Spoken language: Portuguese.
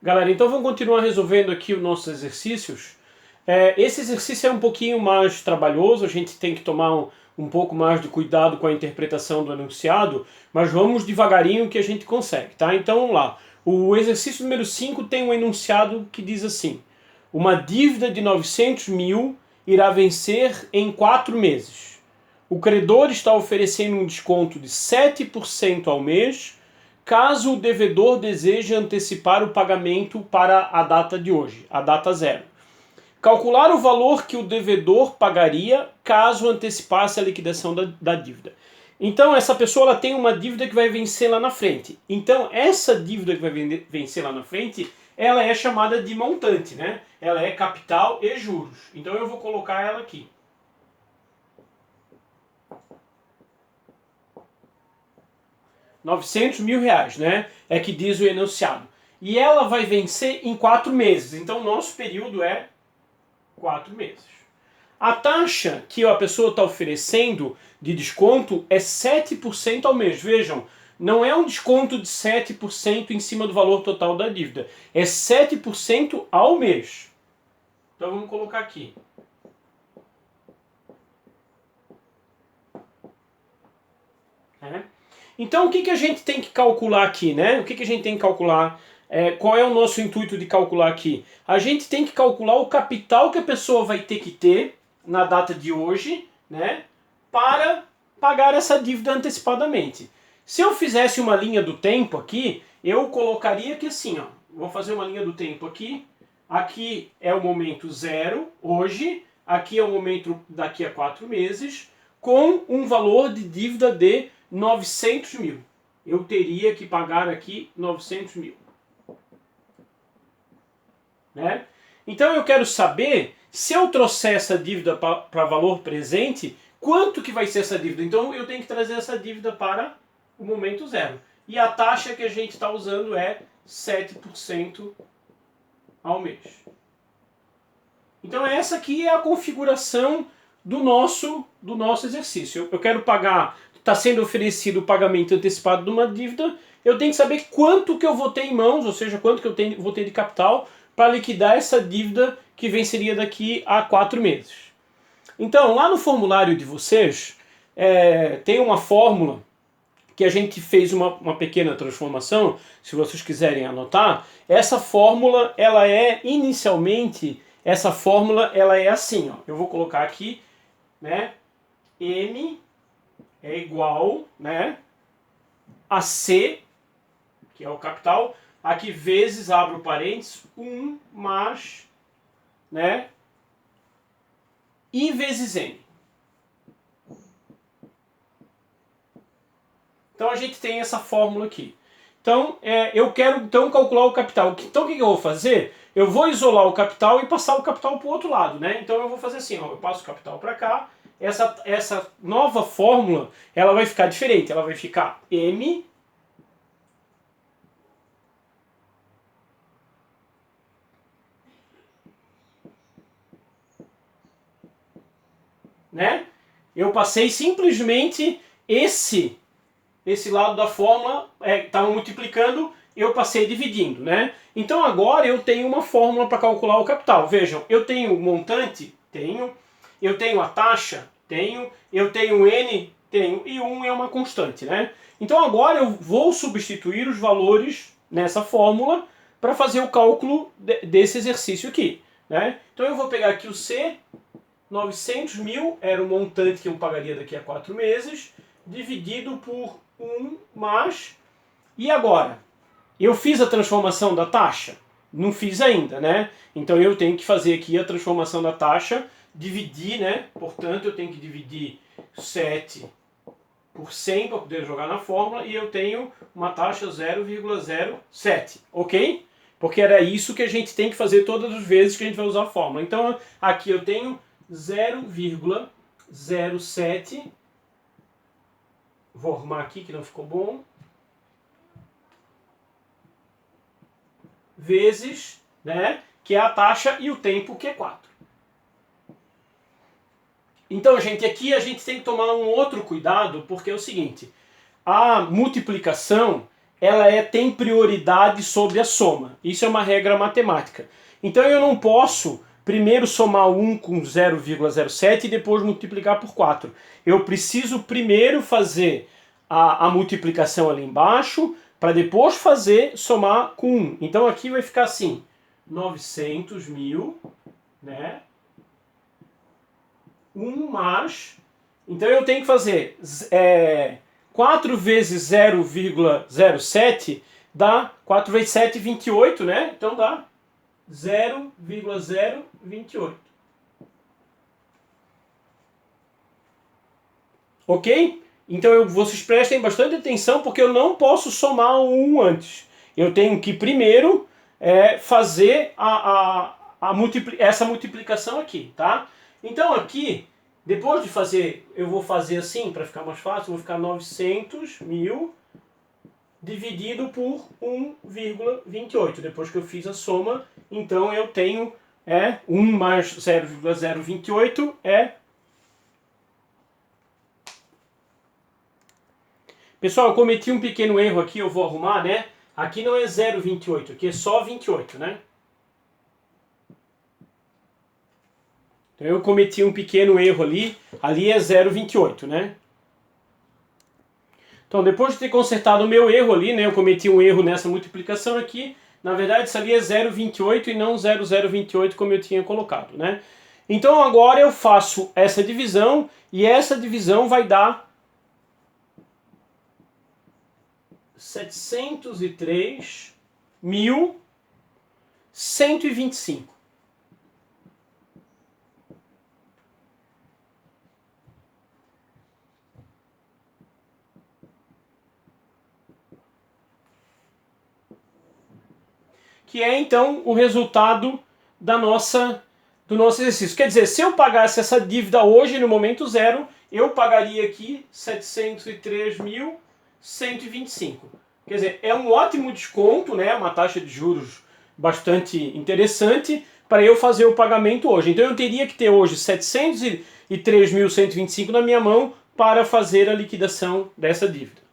Galera, então vamos continuar resolvendo aqui os nossos exercícios. Esse exercício é um pouquinho mais trabalhoso, a gente tem que tomar um pouco mais de cuidado com a interpretação do enunciado, mas vamos devagarinho que a gente consegue, tá? Então vamos lá. O exercício número 5 tem um enunciado que diz assim: uma dívida de 900 mil irá vencer em 4 meses. O credor está oferecendo um desconto de 7% ao mês, caso o devedor deseje antecipar o pagamento para a data de hoje, a data zero. Calcular o valor que o devedor pagaria caso antecipasse a liquidação da dívida. Então essa pessoa ela tem uma dívida que vai vencer lá na frente. Então essa dívida que vai vencer lá na frente, ela é chamada de montante, né? Ela é capital e juros. Então eu vou colocar ela aqui. R$900 mil, né? É que diz o enunciado. E ela vai vencer em 4 meses. Então o nosso período é 4 meses. A taxa que a pessoa está oferecendo de desconto é 7% ao mês. Vejam, não é um desconto de 7% em cima do valor total da dívida. É 7% ao mês. Então vamos colocar aqui. Então o que a gente tem que calcular aqui, né? O que a gente tem que calcular? Qual é o nosso intuito de calcular aqui? A gente tem que calcular o capital que a pessoa vai ter que ter na data de hoje, né? Para pagar essa dívida antecipadamente. Se eu fizesse uma linha do tempo aqui, eu colocaria que assim, ó, vou fazer uma linha do tempo aqui. Aqui é o momento zero, hoje. Aqui é o momento daqui a 4 meses, com um valor de dívida de 900 mil. Eu teria que pagar aqui 900 mil. Né? Então eu quero saber, se eu trouxer essa dívida para valor presente, quanto que vai ser essa dívida? Então eu tenho que trazer essa dívida para o momento zero. E a taxa que a gente está usando é 7% ao mês. Então essa aqui é a configuração do nosso exercício. Eu quero pagar, está sendo oferecido o pagamento antecipado de uma dívida, eu tenho que saber quanto que eu vou ter em mãos, ou seja, quanto que eu vou ter de capital para liquidar essa dívida que venceria daqui a 4 meses. Então, lá no formulário de vocês, tem uma fórmula que a gente fez uma pequena transformação, se vocês quiserem anotar. Essa fórmula, ela é inicialmente, essa fórmula ela é assim, ó. Eu vou colocar aqui, né? M é igual, né, a C, que é o capital, aqui vezes, abro parênteses, 1 mais, né, I vezes N. Então a gente tem essa fórmula aqui. Então eu quero então calcular o capital. Então o que eu vou fazer? Eu vou isolar o capital e passar o capital para o outro lado, né? Então eu vou fazer assim, ó, eu passo o capital para cá. Essa nova fórmula, ela vai ficar diferente. Ela vai ficar M né? Eu passei simplesmente esse lado da fórmula, estava multiplicando, eu passei dividindo, né? Então agora eu tenho uma fórmula para calcular o capital. Vejam, eu tenho o montante, eu tenho a taxa, eu tenho o N, e 1 é uma constante, né? Então agora eu vou substituir os valores nessa fórmula para fazer o cálculo desse exercício aqui, né? Então eu vou pegar aqui o C, 900 mil era o montante que eu pagaria daqui a 4 meses, dividido por 1 mais... E agora? Eu fiz a transformação da taxa? Não fiz ainda, né? Então eu tenho que fazer aqui a transformação da taxa, dividir, né? Portanto, eu tenho que dividir 7 por 100 para poder jogar na fórmula, e eu tenho uma taxa 0,07, ok? Porque era isso que a gente tem que fazer todas as vezes que a gente vai usar a fórmula. Então aqui eu tenho 0,07, vou arrumar aqui que não ficou bom, vezes, né, que é a taxa, e o tempo, que é 4. Então, gente, aqui a gente tem que tomar um outro cuidado, porque é o seguinte, a multiplicação, tem prioridade sobre a soma. Isso é uma regra matemática. Então eu não posso primeiro somar 1 com 0,07 e depois multiplicar por 4. Eu preciso primeiro fazer a multiplicação ali embaixo, para depois somar com 1. Então aqui vai ficar assim, 900 mil, né? 1 mais... Então eu tenho que fazer 4 vezes 0,07 dá 4 vezes 7, 28, né? Então dá 0,028. Ok? Então vocês prestem bastante atenção porque eu não posso somar o 1 antes. Eu tenho que primeiro fazer essa multiplicação aqui, tá? Então aqui, depois de fazer, eu vou fazer assim, para ficar mais fácil, vou ficar 900 mil dividido por 1,28. Depois que eu fiz a soma, então eu tenho 1 mais 0,028 Pessoal, eu cometi um pequeno erro aqui, eu vou arrumar, né? Aqui não é 0,28, aqui é só 28, né? Então eu cometi um pequeno erro ali é 0,28, né? Então depois de ter consertado o meu erro ali, né? Eu cometi um erro nessa multiplicação aqui. Na verdade isso ali é 0,28 e não 0,028 como eu tinha colocado, né? Então agora eu faço essa divisão e essa divisão vai dar 703.125. Que é então o resultado do nosso exercício. Quer dizer, se eu pagasse essa dívida hoje no momento zero, eu pagaria aqui 703.125. Quer dizer, é um ótimo desconto, né? Uma taxa de juros bastante interessante para eu fazer o pagamento hoje. Então eu teria que ter hoje 703.125 na minha mão para fazer a liquidação dessa dívida.